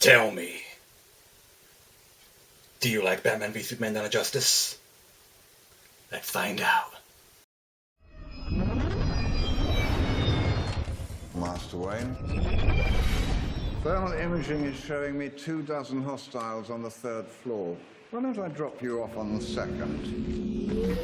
Tell me, do you like Batman v Superman: Dawn of Justice? Let's find out. Master Wayne. Thermal imaging is showing me 24 hostiles on the 3rd floor. Why don't I drop you off on the 2nd?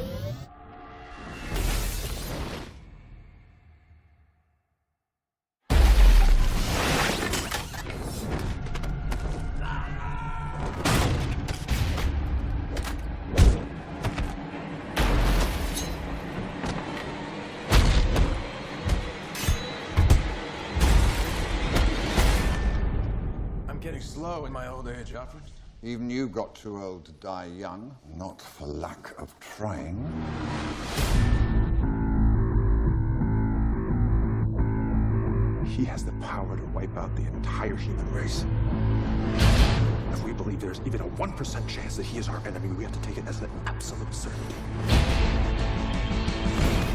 Getting slow in my old age, Alfred. Even you got too old to die young, not for lack of trying. He has the power to wipe out the entire human race. If we believe there's even a 1% chance that he is our enemy, we have to take it as an absolute certainty.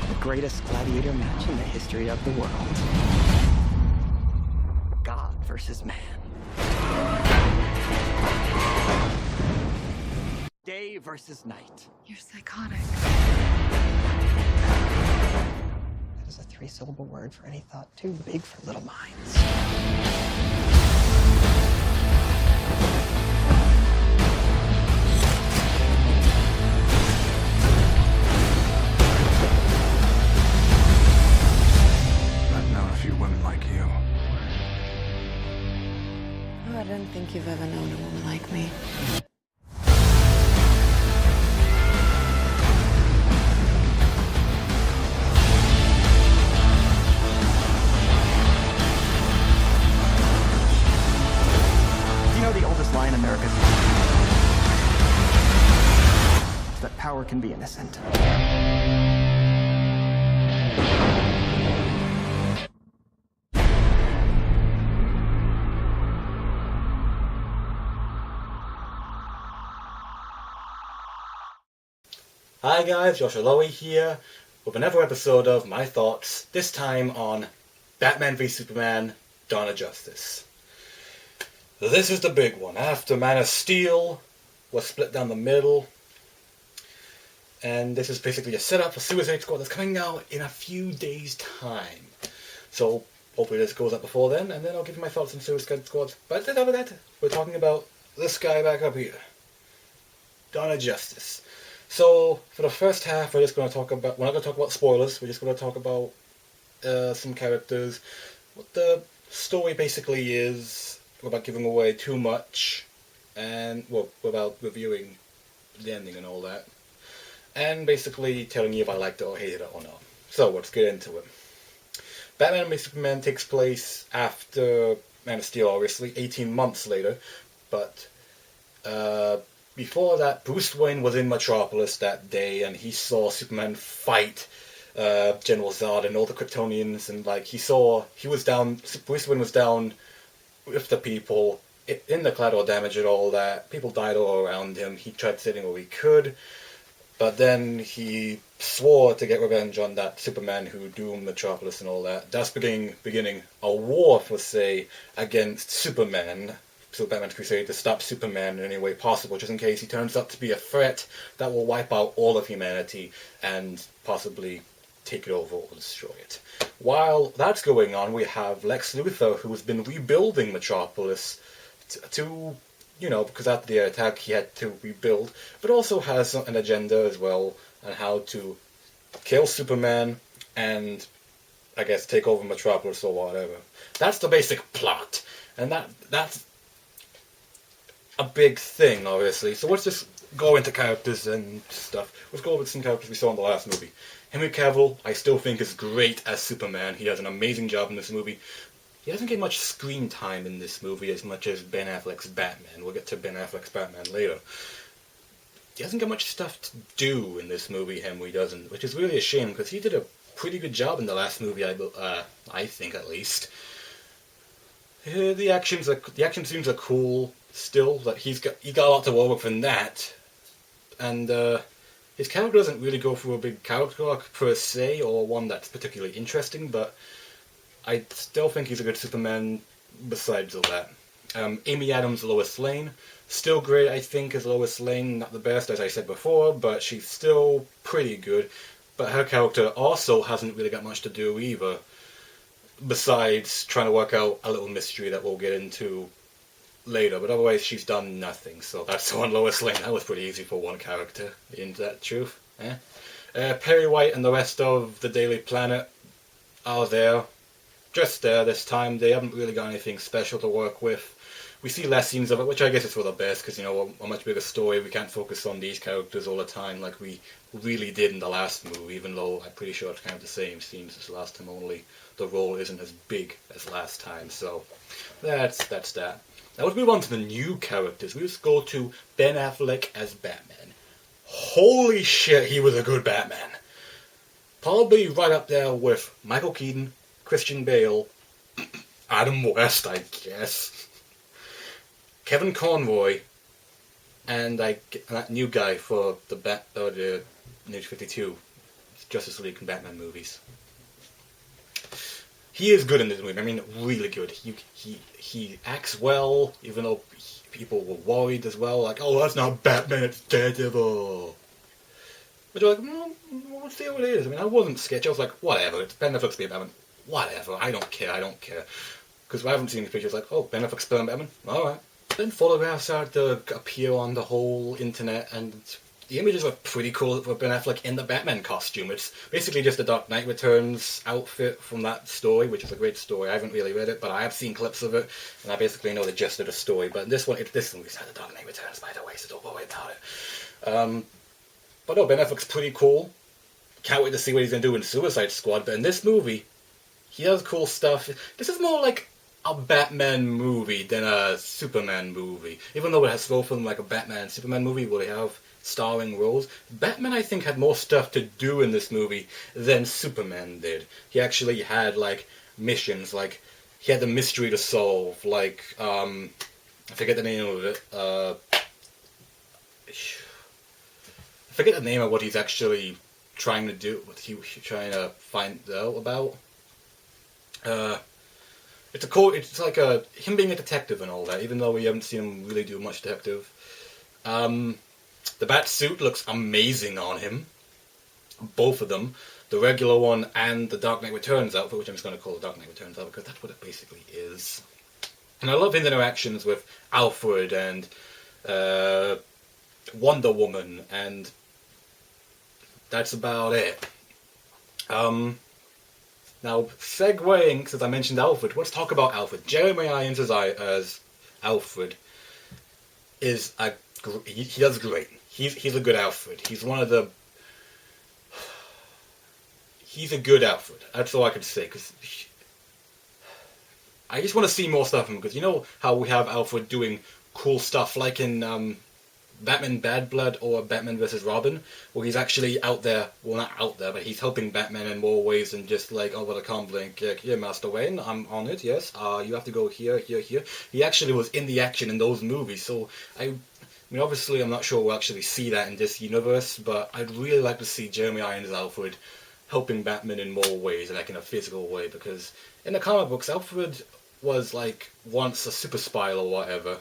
The greatest gladiator match in the history of the world. God versus man. Day versus night. You're psychotic. That is a 3-syllable word for any thought too big for little minds. I've known a few women like you. Oh, I don't think you've ever known a woman like me. You know the oldest lie in America is that power can be innocent. Hi guys, Joshua Lowy here with another episode of my thoughts, this time on Batman v Superman: Dawn of Justice. This is the big one. After Man of Steel was split down the middle, and this is basically a setup for Suicide Squad that's coming out in a few days' time. So hopefully this goes up before then, and then I'll give you my thoughts on Suicide Squad. But instead of that, we're talking about this guy back up here, Dawn of Justice. So, for the first half, we're not going to talk about spoilers, we're just going to talk about some characters, what the story basically is, without giving away too much, and, well, without reviewing the ending and all that, and basically telling you if I liked it or hated it or not. So, let's get into it. Batman v Superman takes place after Man of Steel, obviously, 18 months later, but, before that, Bruce Wayne was in Metropolis that day, and he saw Superman fight General Zod and all the Kryptonians, and Bruce Wayne was down with the people in the collateral damage and all that. People died all around him. He tried saving what he could, but then he swore to get revenge on that Superman who doomed Metropolis and all that. Thus beginning a war, per se, against Superman. So Batman's crusade to stop Superman in any way possible, just in case he turns out to be a threat that will wipe out all of humanity and possibly take it over or destroy it. While that's going on, we have Lex Luthor, who's been rebuilding Metropolis to because after the attack he had to rebuild, but also has an agenda as well on how to kill Superman and, I guess, take over Metropolis or whatever. That's the basic plot, and that's a big thing, obviously. So let's just go into characters and stuff. Let's go over some characters we saw in the last movie. Henry Cavill, I still think, is great as Superman. He does an amazing job in this movie. He doesn't get much screen time in this movie as much as Ben Affleck's Batman. We'll get to Ben Affleck's Batman later. He doesn't get much stuff to do in this movie, Henry doesn't, which is really a shame, because he did a pretty good job in the last movie, I think, at least. The action scenes are cool. Still, that he got a lot to work with in that, and his character doesn't really go through a big character arc per se, or one that's particularly interesting, but I still think he's a good Superman besides all that. Amy Adams, Lois Lane. Still great, I think, as Lois Lane. Not the best, as I said before, but she's still pretty good. But her character also hasn't really got much to do either, besides trying to work out a little mystery that we'll get into later. But otherwise, she's done nothing. So that's on Lois Lane. That was pretty easy for one character, isn't that truth? Perry White and the rest of the Daily Planet are there. Just there this time. They haven't really got anything special to work with. We see less scenes of it, which I guess is for the best, because, you know, a much bigger story. We can't focus on these characters all the time like we really did in the last movie, even though I'm pretty sure it's kind of the same scenes as last time, only the role isn't as big as last time. So that's that. Now let's move on to the new characters. We just go to Ben Affleck as Batman. Holy shit, he was a good Batman. Probably right up there with Michael Keaton, Christian Bale, Adam West, I guess, Kevin Conroy, and that new guy for the New 52 Justice League and Batman movies. He is good in this movie. I mean, really good. He acts well, even though people were worried as well. Like, oh, that's not Batman, it's Daredevil. But you're like, we'll see what it is. I mean, I wasn't sketchy. I was like, whatever. It's Ben Affleck's being Batman. Whatever. I don't care. Because I haven't seen the pictures. Like, oh, Ben Affleck's playing Batman. All right. Then photographs started to appear on the whole internet, and the images were pretty cool for Ben Affleck in the Batman costume. It's basically just the Dark Knight Returns outfit from that story, which is a great story. I haven't really read it, but I have seen clips of it, and I basically know the gist of the story. But this movie's had the Dark Knight Returns, by the way, so don't worry about it. But no, Ben Affleck's pretty cool. Can't wait to see what he's going to do in Suicide Squad. But in this movie, he does cool stuff. This is more like a Batman movie than a Superman movie. Even though it has both of them like a Batman and Superman movie where they have starring roles, Batman, I think, had more stuff to do in this movie than Superman did. He actually had, like, missions, like, he had the mystery to solve, like, I forget the name of it, I forget the name of what he's actually trying to do, what he's trying to find out about. It's like him being a detective and all that, even though we haven't seen him really do much detective. The bat suit looks amazing on him. Both of them. The regular one and the Dark Knight Returns outfit, which I'm just going to call the Dark Knight Returns outfit, because that's what it basically is. And I love his interactions with Alfred and Wonder Woman, and that's about it. Now, segueing, since I mentioned Alfred, let's talk about Alfred. Jeremy Irons as Alfred is he does great. He's a good Alfred. He's a good Alfred. That's all I can say, because I just want to see more stuff from him, because you know how we have Alfred doing cool stuff, like in Batman Bad Blood or Batman vs. Robin, where he's actually out there, well, not out there, but he's helping Batman in more ways than just like, oh, well, I can't blink, here, Master Wayne, I'm on it, yes, you have to go here, here, here. He actually was in the action in those movies, so I mean, obviously I'm not sure we'll actually see that in this universe, but I'd really like to see Jeremy Irons' Alfred helping Batman in more ways, like in a physical way, because in the comic books, Alfred was like once a super spy or whatever.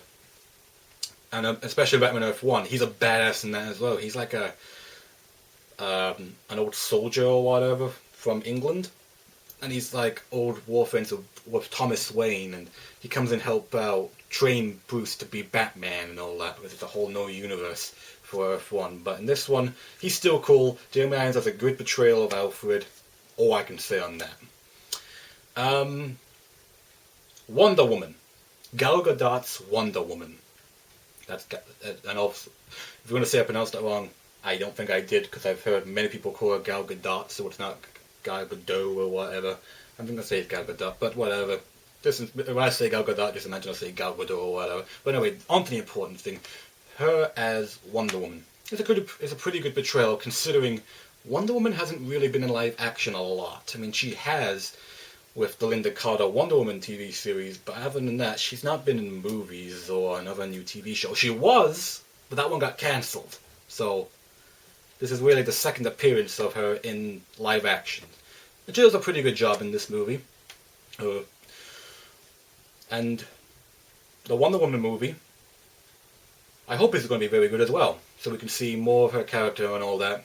And especially Batman Earth 1, he's a badass in that as well. He's like an old soldier or whatever from England. And he's like old war friends with Thomas Wayne. And he comes and help out, train Bruce to be Batman and all that. Because it's a whole new universe for Earth 1. But in this one, he's still cool. Jeremy Irons has a good portrayal of Alfred. All I can say on that. Wonder Woman. Gal Gadot's Wonder Woman. And also, if you're going to say I pronounced that wrong, I don't think I did, because I've heard many people call her Gal Gadot, so it's not Gal Gadot or whatever. I'm going to say it's Gal Gadot, but whatever. When I say Gal Gadot, just imagine I say Gal Gadot or whatever. But anyway, on to the important thing. Her as Wonder Woman. It's a pretty good portrayal, considering Wonder Woman hasn't really been in live action a lot. I mean, she has with the Linda Carter Wonder Woman TV series, but other than that, she's not been in movies or another new TV show. She was, but that one got cancelled. So, this is really the second appearance of her in live action. And she does a pretty good job in this movie. And the Wonder Woman movie, I hope is going to be very good as well. So we can see more of her character and all that.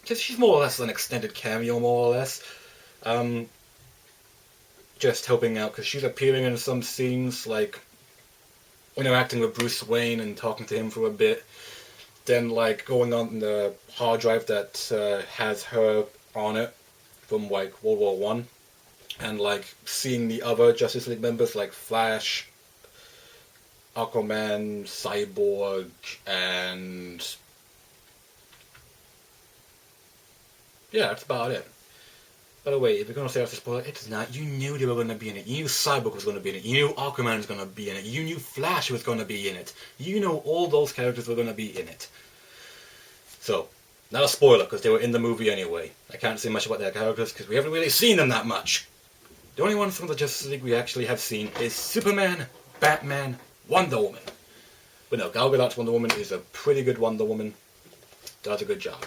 Just she's more or less an extended cameo, more or less. Just helping out, because she's appearing in some scenes, like interacting with Bruce Wayne and talking to him for a bit. Then, like, going on the hard drive that has her on it from, like, World War One, and, like, seeing the other Justice League members, like Flash, Aquaman, Cyborg, and yeah, that's about it. By the way, if you're going to say that's a spoiler, it's not. You knew they were going to be in it. You knew Cyborg was going to be in it. You knew Aquaman was going to be in it. You knew Flash was going to be in it. You know all those characters were going to be in it. So, not a spoiler, because they were in the movie anyway. I can't say much about their characters, because we haven't really seen them that much. The only one from the Justice League we actually have seen is Superman, Batman, Wonder Woman. But no, Gal Gadot's Wonder Woman is a pretty good Wonder Woman. Does a good job.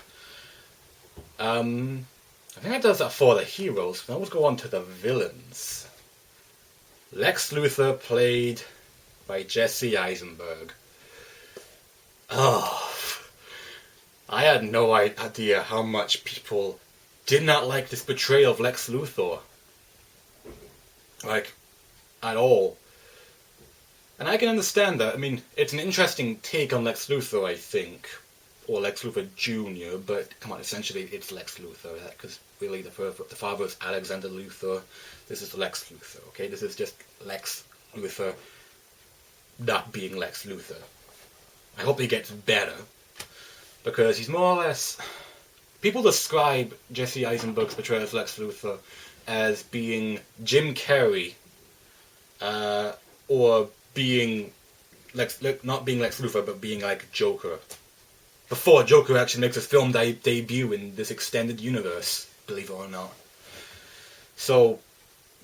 I think that does that for the heroes. Now let's go on to the villains. Lex Luthor, played by Jesse Eisenberg. Oh, I had no idea how much people did not like this portrayal of Lex Luthor. Like, at all. And I can understand that. I mean, it's an interesting take on Lex Luthor, I think. Or Lex Luthor Jr., but come on, essentially it's Lex Luthor, because really the father is Alexander Luthor. This is Lex Luthor, okay? This is just Lex Luthor not being Lex Luthor. I hope he gets better, because he's more or less... People describe Jesse Eisenberg's portrayal as Lex Luthor as being Jim Carrey, or being not being Lex Luthor, but being like Joker. Before Joker actually makes his film debut in this extended universe, believe it or not. So,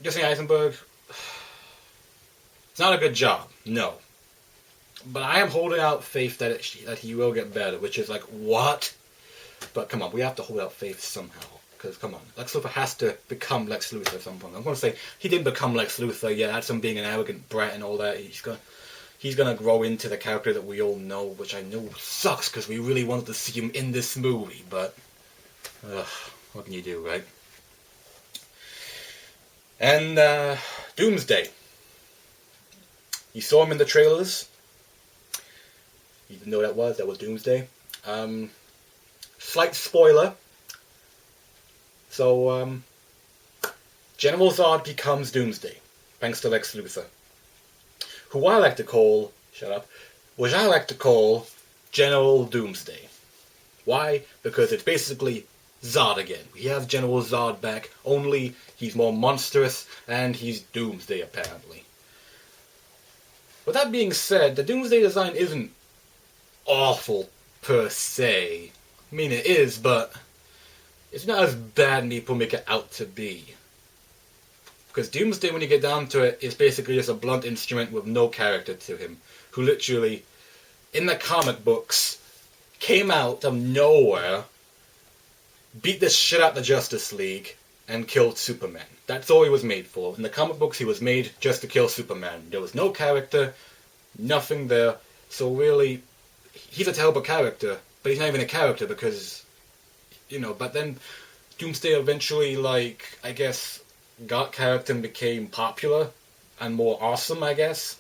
Jesse Eisenberg, it's not a good job, no. But I am holding out faith that he will get better, which is like, what? But come on, we have to hold out faith somehow. Because, come on, Lex Luthor has to become Lex Luthor at some point. I'm going to say, he didn't become Lex Luthor yet, that's him being an arrogant brat and all that. He's gonna grow into the character that we all know, which I know sucks because we really wanted to see him in this movie, but what can you do, right? And Doomsday. You saw him in the trailers. You didn't know that was Doomsday. Slight spoiler. So General Zod becomes Doomsday, thanks to Lex Luthor. Who I like to call, General Doomsday. Why? Because it's basically Zod again. We have General Zod back, only he's more monstrous, and he's Doomsday apparently. With that being said, the Doomsday design isn't awful per se. I mean, it is, but it's not as bad as people make it out to be. Because Doomsday, when you get down to it, is basically just a blunt instrument with no character to him, who literally, in the comic books, came out of nowhere, beat the shit out of the Justice League, and killed Superman. That's all he was made for. In the comic books, he was made just to kill Superman. There was no character, nothing there, so really, he's a terrible character, but he's not even a character because, but then Doomsday eventually, I guess, got character and became popular and more awesome, I guess.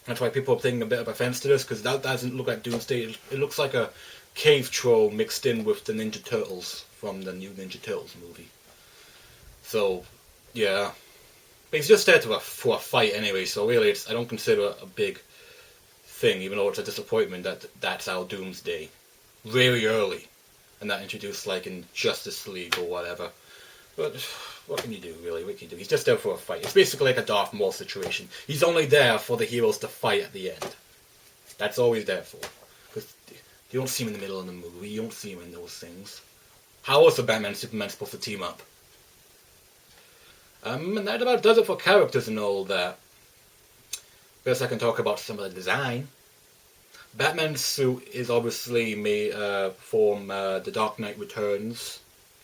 That's why people are taking a bit of offense to this, because that doesn't look like Doomsday. It looks like a cave troll mixed in with the Ninja Turtles from the new Ninja Turtles movie. So, yeah. But he's just there for a fight anyway, so really I don't consider it a big thing, even though it's a disappointment that that's our Doomsday. Very early. And not introduced in Justice League or whatever. But what can you do, really? What can you do? He's just there for a fight. It's basically like a Darth Maul situation. He's only there for the heroes to fight at the end. That's all he's there for. Because you don't see him in the middle of the movie. You don't see him in those things. How else are Batman and Superman supposed to team up? And that about does it for characters and all that. First I can talk about some of the design. Batman's suit is obviously made from The Dark Knight Returns.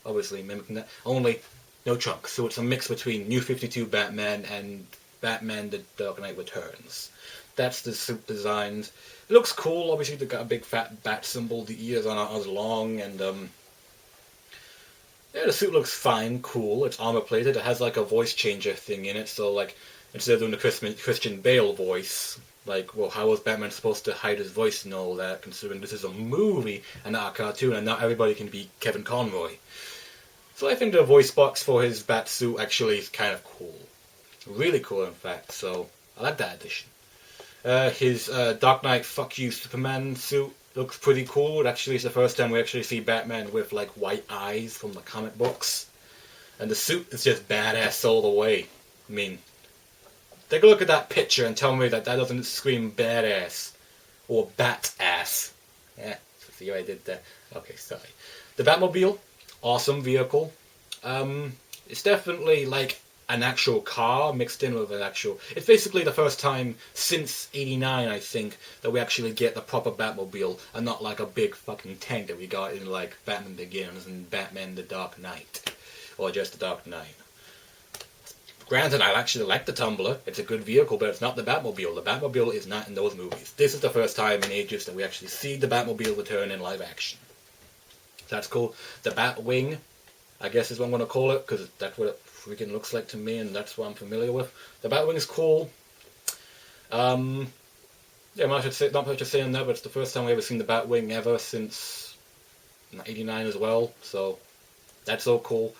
Obviously mimicking that. Only no trunks. So it's a mix between New 52 Batman and Batman The Dark Knight Returns. that's the suit designs. It looks cool. Obviously, they've got a big fat bat symbol. The ears aren't as long, and yeah, the suit looks fine, cool. It's armor plated. It has like a voice changer thing in it, so like instead of doing the Christian Bale voice, like, well, how was Batman supposed to hide his voice and all that, considering this is a movie and not a cartoon, and not everybody can be Kevin Conroy. So I think the voice box for his bat suit actually is kind of cool. Really cool, in fact, so I like that addition. His Dark Knight Fuck You Superman suit looks pretty cool. It actually is the first time we actually see Batman with like white eyes from the comic books. And the suit is just badass all the way. I mean, take a look at that picture and tell me that that doesn't scream badass. Or bat-ass. Yeah, see what I did there? Okay, sorry. The Batmobile, awesome vehicle. It's definitely like an actual car mixed in with an actual... It's basically the first time since '89, I think, that we actually get the proper Batmobile, and not like a big fucking tank that we got in like Batman Begins and Batman The Dark Knight. Or just The Dark Knight. Granted, I actually like the Tumbler. It's a good vehicle, but it's not the Batmobile. The Batmobile is not in those movies. This is the first time in ages that we actually see the Batmobile return in live action. That's cool. The Batwing, I guess is what I'm going to call it, because that's what it freaking looks like to me, and that's what I'm familiar with. The Batwing is cool. Yeah, not much to say on that, but it's the first time we've ever seen the Batwing ever since '89 as well, so that's all cool.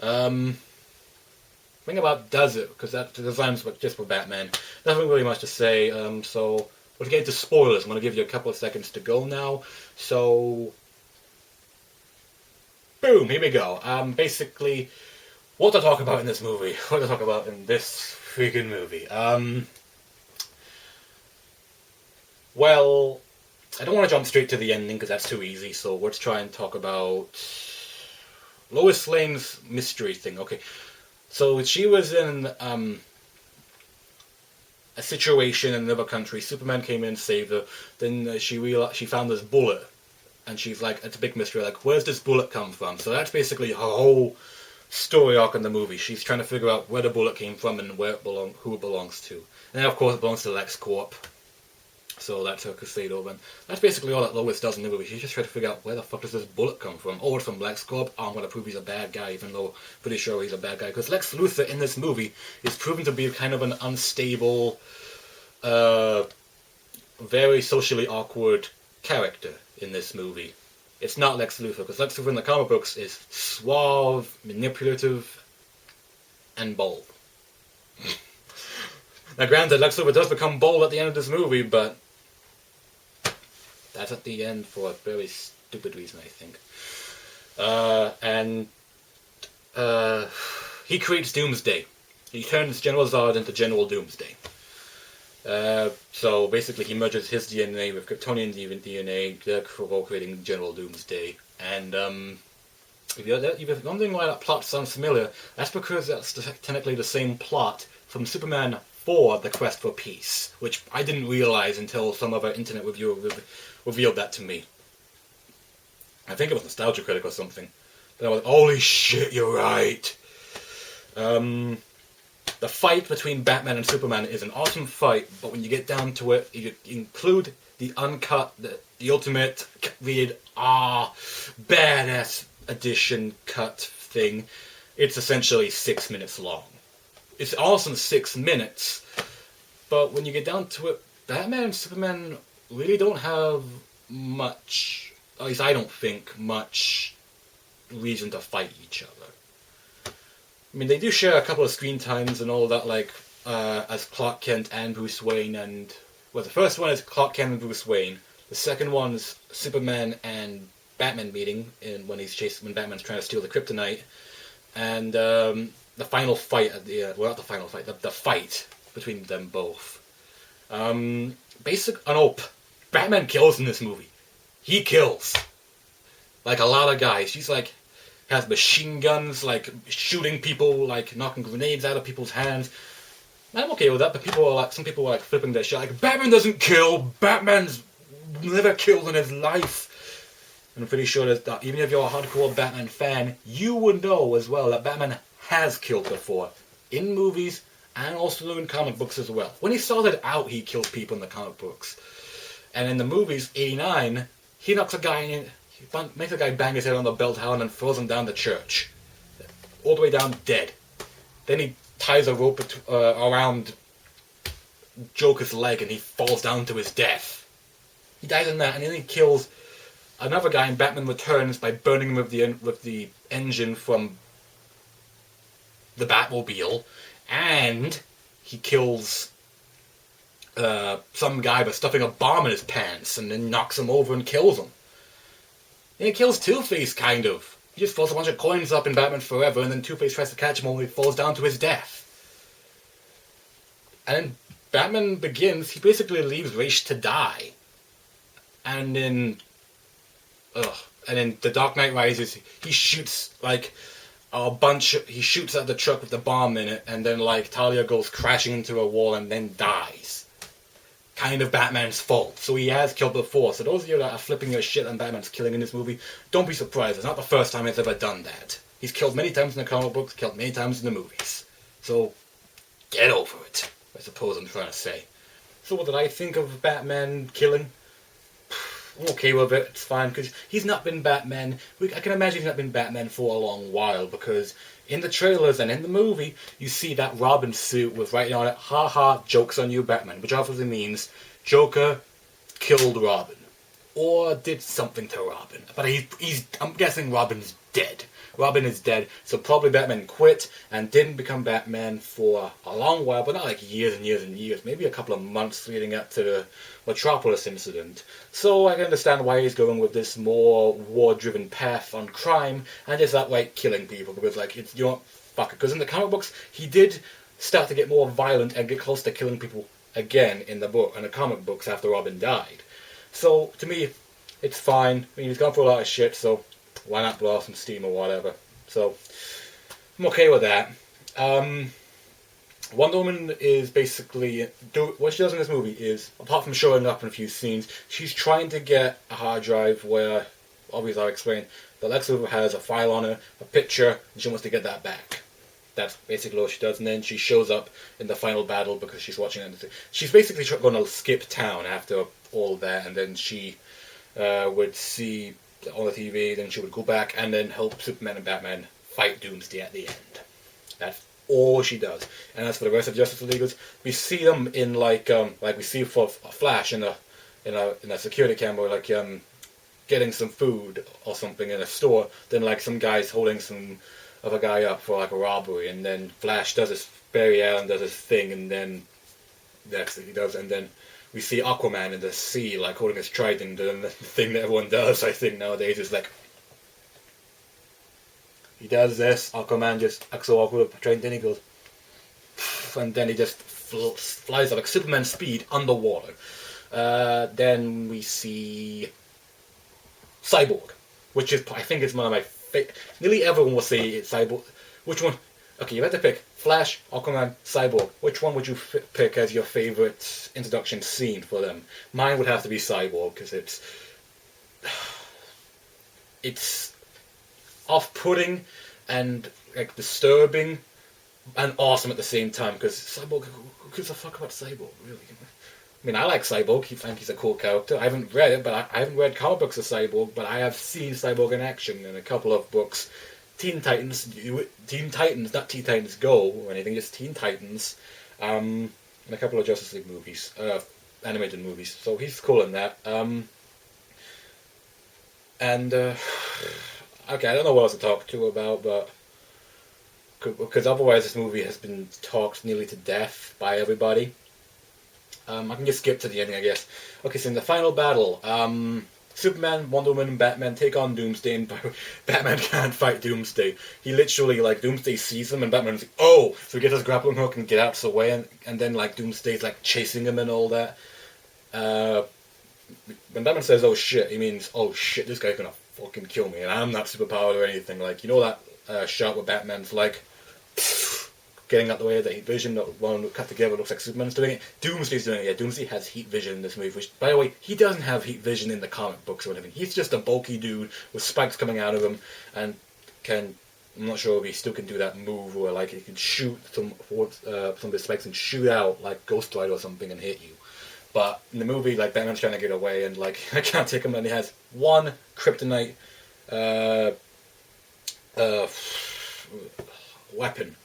Thing about does it, because that the design's just for Batman. Nothing really much to say, so we'll get into spoilers. I'm going to give you a couple of seconds to go now, so boom, here we go. Basically, what to talk about in this movie. What to talk about in this freaking movie. Well, I don't want to jump straight to the ending because that's too easy, so let's try and talk about Lois Lane's mystery thing. Okay, so she was in a situation in another country. Superman came in and saved her. Then she found this bullet, and she's like, it's a big mystery. Like, where's this bullet come from? So that's basically her whole story arc in the movie. She's trying to figure out where the bullet came from and who it belongs to. And then, of course, it belongs to LexCorp. So that's her crusade over. And that's basically all that Lois does in the movie. She's just trying to figure out where the fuck does this bullet come from. Oh, it's from LexCorp. Oh, I'm going to prove he's a bad guy, even though I'm pretty sure he's a bad guy. Because Lex Luthor in this movie is proven to be kind of an unstable, very socially awkward character in this movie. It's not Lex Luthor, because Lex Luthor in the comic books is suave, manipulative, and bold. Now granted, Lex Luthor does become bold at the end of this movie, but that's at the end for a very stupid reason, I think. He creates Doomsday. He turns General Zod into General Doomsday. So basically he merges his DNA with Kryptonian DNA, therefore creating General Doomsday. And if you're wondering why that plot sounds familiar, that's because that's technically the same plot from Superman 4, The Quest for Peace, which I didn't realize until some other internet reviewer revealed that to me. I think it was Nostalgia Critic or something. But I was like, holy shit, you're right! The fight between Batman and Superman is an awesome fight, but when you get down to it, you include the uncut, the ultimate rated R, badass edition cut thing, it's essentially 6 minutes long. It's awesome 6 minutes, but when you get down to it, Batman and Superman really don't have much, at least I don't think, much reason to fight each other. I mean, they do share a couple of screen times and all that, like, as Clark Kent and Bruce Wayne, and, well, the first one is Clark Kent and Bruce Wayne. The second one is Superman and Batman meeting, when Batman's trying to steal the kryptonite. And, the final fight at the, well, not the final fight, the fight between them both. Batman kills in this movie. He kills. Like a lot of guys. He's like, has machine guns, like, shooting people, like, knocking grenades out of people's hands. I'm okay with that, but some people are like flipping their shit, like, Batman doesn't kill, Batman's never killed in his life. And I'm pretty sure that even if you're a hardcore Batman fan, you would know as well that Batman has killed before, in movies and also in comic books as well. When he started out, he killed people in the comic books. And in the movies, 89, he knocks a guy in, makes a guy bang his head on the bell tower and then throws him down the church. All the way down, dead. Then he ties a rope around Joker's leg and he falls down to his death. He dies in that, and then he kills another guy in Batman Returns by burning him with the engine from the Batmobile, and he kills some guy by stuffing a bomb in his pants and then knocks him over and kills him. And he kills Two-Face, kind of. He just throws a bunch of coins up in Batman Forever, and then Two-Face tries to catch him when he falls down to his death. And in Batman Begins, he basically leaves Ra's to die. And in The Dark Knight Rises, he shoots, like, he shoots at the truck with the bomb in it, and then, like, Talia goes crashing into a wall and then dies. Kind of Batman's fault. So he has killed before. So those of you that are flipping your shit on Batman's killing in this movie, don't be surprised. It's not the first time he's ever done that. He's killed many times in the comic books, killed many times in the movies. So, get over it, I suppose I'm trying to say. So what did I think of Batman killing? I'm okay with it, it's fine, because he's not been Batman. I can imagine he's not been Batman for a long while, because in the trailers and in the movie, you see that Robin suit with writing on it, "Ha ha, joke's on you, Batman," which obviously means Joker killed Robin. Or did something to Robin. But I'm guessing Robin's dead. Robin is dead, so probably Batman quit and didn't become Batman for a long while, but not like years and years and years, maybe a couple of months leading up to the Metropolis incident. So I can understand why he's going with this more war-driven path on crime, and just outright killing people, because like, you know, fuck it, because in the comic books, he did start to get more violent and get close to killing people again in the comic books after Robin died. So, to me, it's fine. I mean, he's gone through a lot of shit, so why not blow off some steam or whatever? So, I'm okay with that. Wonder Woman is basically... what she does in this movie is, apart from showing up in a few scenes, she's trying to get a hard drive where, obviously I'll explain, that Lex Luthor has a file on her, a picture, and she wants to get that back. That's basically what she does, and then she shows up in the final battle because she's watching it. She's basically going to skip town after all that, and then she would see on the TV, then she would go back and then help Superman and Batman fight Doomsday at the end. That's all she does. And as for the rest of Justice Leaguers, we see them in like we see for Flash in a security camera, like getting some food or something in a store. Then like some guy's holding some other guy up for like a robbery, and then Flash does his Barry Allen does his thing, and then that's what he does, and then we see Aquaman in the sea, like, holding his trident, and the thing that everyone does, I think, nowadays is, like, he does this, Aquaman just acts so awkward with the trident, then he goes, and then he just flies at, like, Superman speed underwater. Then we see Cyborg, which is, I think, is one of my favorite, nearly everyone will say it's Cyborg. Which one? Okay, you have to pick Flash, Aquaman, Cyborg. Which one would you pick as your favourite introduction scene for them? Mine would have to be Cyborg, because it's off-putting and like disturbing and awesome at the same time, because Cyborg, who gives a fuck about Cyborg, really? I mean, I like Cyborg, I think he's a cool character. I haven't read it, but I haven't read comic books of Cyborg, but I have seen Cyborg in action in a couple of books. Teen Titans, not Teen Titans Go or anything, just Teen Titans, and a couple of Justice League movies, animated movies. So he's cool in that. Okay, I don't know what else to talk to about, but because otherwise this movie has been talked nearly to death by everybody. I can just skip to the ending, I guess. Okay, so in the final battle, Superman, Wonder Woman, and Batman take on Doomsday, and Batman can't fight Doomsday. He literally, like, Doomsday sees him, and Batman's like, oh! So he gets his grappling hook and get out of the way, and then, like, Doomsday's, like, chasing him and all that. When Batman says, oh shit, he means, oh shit, this guy's gonna fucking kill me, and I'm not superpowered or anything. Like, you know that shot where Batman's, like, getting out the way of the heat vision, that one cut together looks like Superman's doing it. Doomsday's doing it. Yeah, Doomsday has heat vision in this movie, which, by the way, he doesn't have heat vision in the comic books or anything. He's just a bulky dude with spikes coming out of him and can I'm not sure if he still can do that move where like he can shoot some of his spikes and shoot out like Ghost Rider or something and hit you. But in the movie, like Batman's trying to get away and like I can't take him, and he has one kryptonite weapon,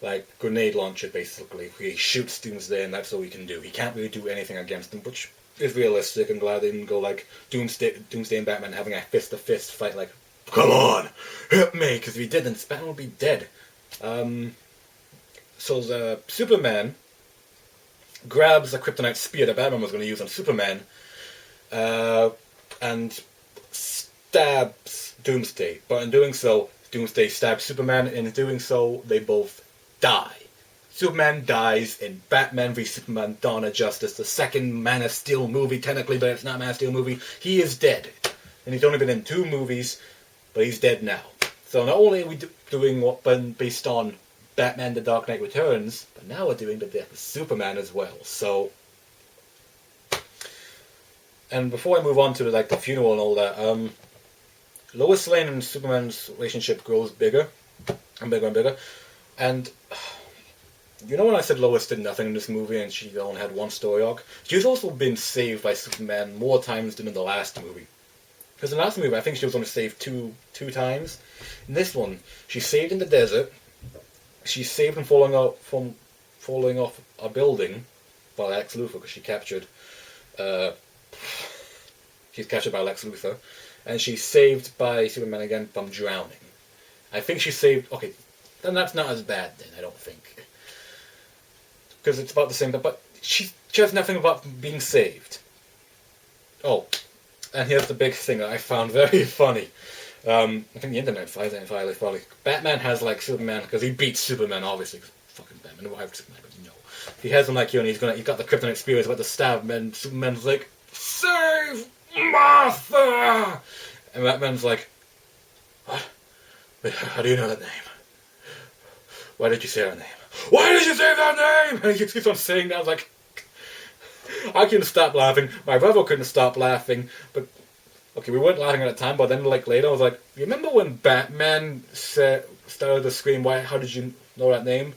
like grenade launcher basically. He shoots Doomsday and that's all he can do. He can't really do anything against him, which is realistic. I'm glad they didn't go like Doomsday and Batman having a fist-to-fist fight like, come on, hit me, because if he didn't, Batman would be dead. So the Superman grabs a kryptonite spear that Batman was going to use on Superman and stabs Doomsday. But in doing so, Doomsday stabs Superman, and in doing so, they both die. Superman dies in Batman v Superman Dawn of Justice, the second Man of Steel movie, technically, but it's not Man of Steel movie. He is dead. And he's only been in 2 movies, but he's dead now. So not only are we doing what been based on Batman The Dark Knight Returns, but now we're doing the death of Superman as well. So, and before I move on to like the funeral and all that, Lois Lane and Superman's relationship grows bigger and bigger and bigger. And you know when I said Lois did nothing in this movie and she only had one story arc? She's also been saved by Superman more times than in the last movie. Because in the last movie, I think she was only saved two times. In this one, she's saved in the desert. She's saved from falling off a building by Lex Luthor because she's captured by Lex Luthor, and she's saved by Superman again from drowning. I think she's saved. Okay, then that's not as bad. Then I don't think, because it's about the same. But she has nothing about being saved. Oh, and here's the big thing that I found very funny. I think the internet finds it entirely funny. Batman has like Superman because he beats Superman, obviously. Fucking Batman, why would Superman? But no, he has him like you, and he's got the kryptonite spear. He's about to stab him, and Superman's like, "Save Martha!" And Batman's like, "What? Wait, how do you know that name? Why did you say that name? Why did you say that name?" And he keeps on saying that. I was like, I couldn't stop laughing. My brother couldn't stop laughing, but. Okay, we weren't laughing at the time, but then like later I was like, you remember when Batman started to scream, how did you know that name?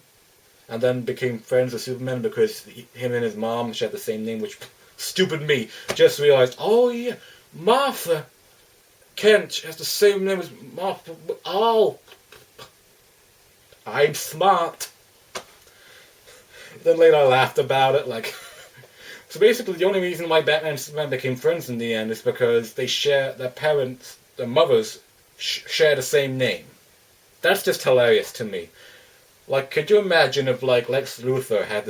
And then became friends with Superman because him and his mom shared the same name, which, stupid me, just realized, oh yeah, Martha Kent has the same name as Martha, oh, I'm smart. Then later I laughed about it, like... So basically, the only reason why Batman and Superman became friends in the end is because they share their parents, their mothers, share the same name. That's just hilarious to me. Like, could you imagine if like Lex Luthor had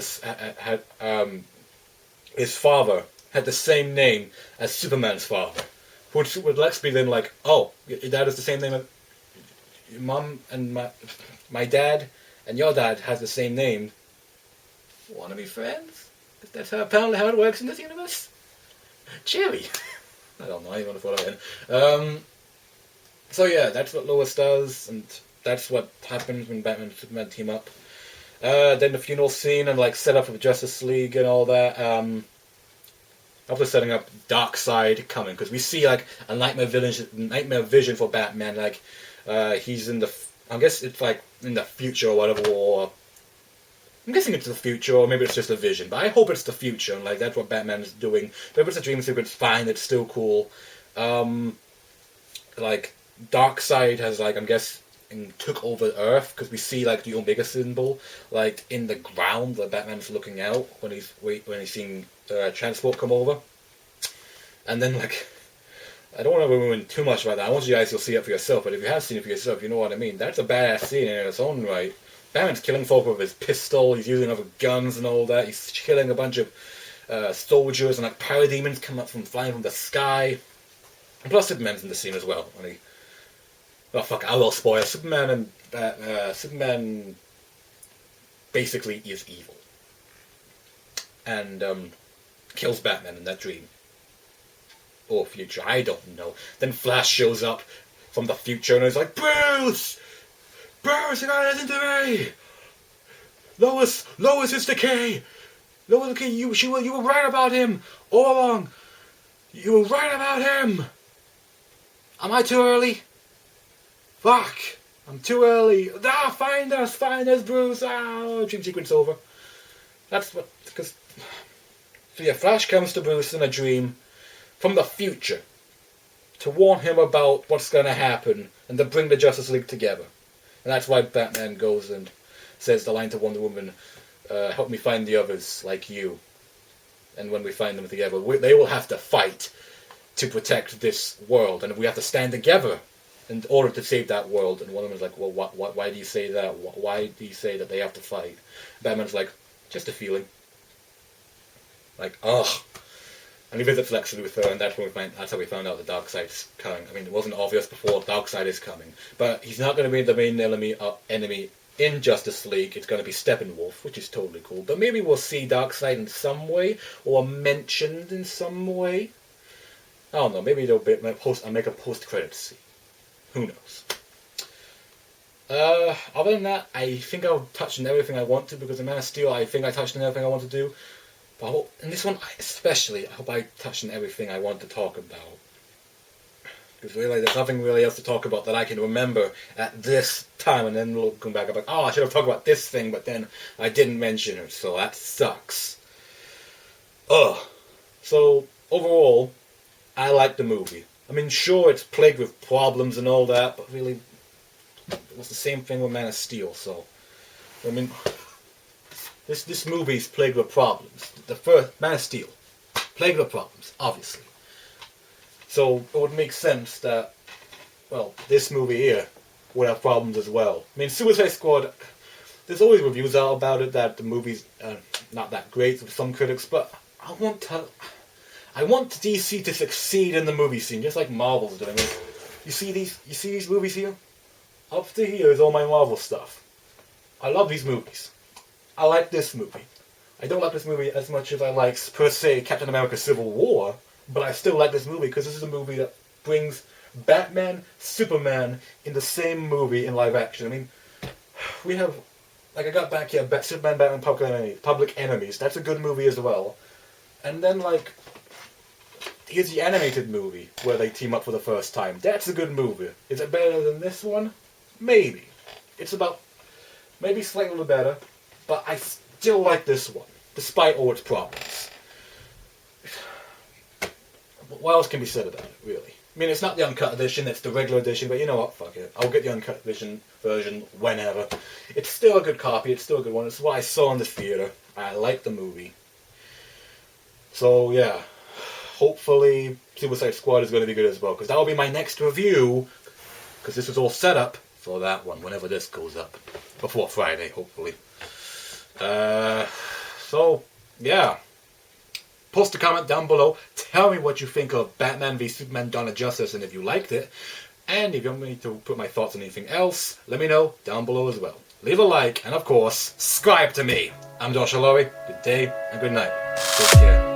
his father had the same name as Superman's father? Would Lex be then like, oh, your dad is the same name as your mom and my dad, and your dad has the same name? Want to be friends? That's apparently how it works in this universe. Cheery. I don't know. I don't know what I in. So yeah, that's what Lois does, and that's what happens when Batman and Superman team up. Then the funeral scene and like set up of Justice League and all that. After setting up Darkseid coming, because we see like a nightmare vision for Batman. Like he's in the, I guess it's like in the future or whatever, or. I'm guessing it's the future, or maybe it's just a vision, but I hope it's the future, and like that's what Batman is doing. But if it's a dream sequence, fine, it's still cool. Like Darkseid has like, I'm guessing, took over Earth, because we see like the Omega symbol like in the ground where Batman's looking out when he's seeing transport come over. And then like, I don't want to ruin too much about that. I want you guys to see it for yourself, but if you have seen it for yourself, you know what I mean. That's a badass scene in its own right. Batman's killing folk with his pistol, he's using other guns and all that, he's killing a bunch of soldiers, and like parademons come up flying from the sky. And plus Superman's in the scene as well. And I will spoil. Superman basically is evil. And kills Batman in that dream. Or future, I don't know. Then Flash shows up from the future and is like, Bruce, you gotta listen to me! Lois is the key! Lois is the key, you were right about him all along! You were right about him! Am I too early? Fuck! I'm too early. Ah, find us, Bruce. Ah, dream sequence over. That's what, because, so yeah, Flash comes to Bruce in a dream from the future to warn him about what's going to happen and to bring the Justice League together. And that's why Batman goes and says the line to Wonder Woman, help me find the others like you. And when we find them together, they will have to fight to protect this world, and we have to stand together in order to save that world. And Wonder Woman's like, well, why do you say that? Why do you say that they have to fight? Batman's like, just a feeling. Like, ugh. And he visits Lex Luthor, and that's how we found out the Darkseid's coming. I mean, it wasn't obvious before, Darkseid is coming. But he's not going to be the main enemy in Justice League. It's going to be Steppenwolf, which is totally cool. But maybe we'll see Darkseid in some way, or mentioned in some way. I don't know, maybe they'll make a post-credits scene. Who knows? Other than that, I think I'll touch on everything I want to, because in Man of Steel, I think I touched on everything I want to do. But in this one, especially, I hope I touched on everything I want to talk about. Because really, there's nothing really else to talk about that I can remember at this time, and then looking back, I'm like, oh, I should have talked about this thing, but then I didn't mention it, so that sucks. Ugh. So, overall, I like the movie. I mean, sure, it's plagued with problems and all that, but really, it was the same thing with Man of Steel, so, I mean, this movie's plagued with problems. The first, Man of Steel, plagued with problems, obviously. So, it would make sense that, well, this movie here would have problems as well. I mean, Suicide Squad, there's always reviews out about it that the movie's not that great with some critics, but I want DC to succeed in the movie scene, just like Marvel's doing it. You see these movies here? Up to here is all my Marvel stuff. I love these movies. I like this movie. I don't like this movie as much as I like, per se, Captain America Civil War, but I still like this movie because this is a movie that brings Batman, Superman in the same movie in live action. I mean, we have, like, I got back here, Superman, Batman, Public Enemies. That's a good movie as well. And then, like, here's the animated movie where they team up for the first time. That's a good movie. Is it better than this one? Maybe. It's about, maybe slightly better, but I still like this one, despite all its problems. What else can be said about it, really? I mean, it's not the uncut edition, it's the regular edition, but you know what, fuck it. I'll get the uncut edition version whenever. It's still a good copy, it's still a good one. It's what I saw in the theater. I like the movie. So, yeah. Hopefully, Suicide Squad is going to be good as well, because that will be my next review, because this was all set up for that one, whenever this goes up. Before Friday, hopefully. So, yeah. Post a comment down below. Tell me what you think of Batman v Superman Dawn of Justice, and if you liked it. And if you want me to put my thoughts on anything else, let me know down below as well. Leave a like, and of course, subscribe to me. I'm Joshua Laurie. Good day, and good night. Take care.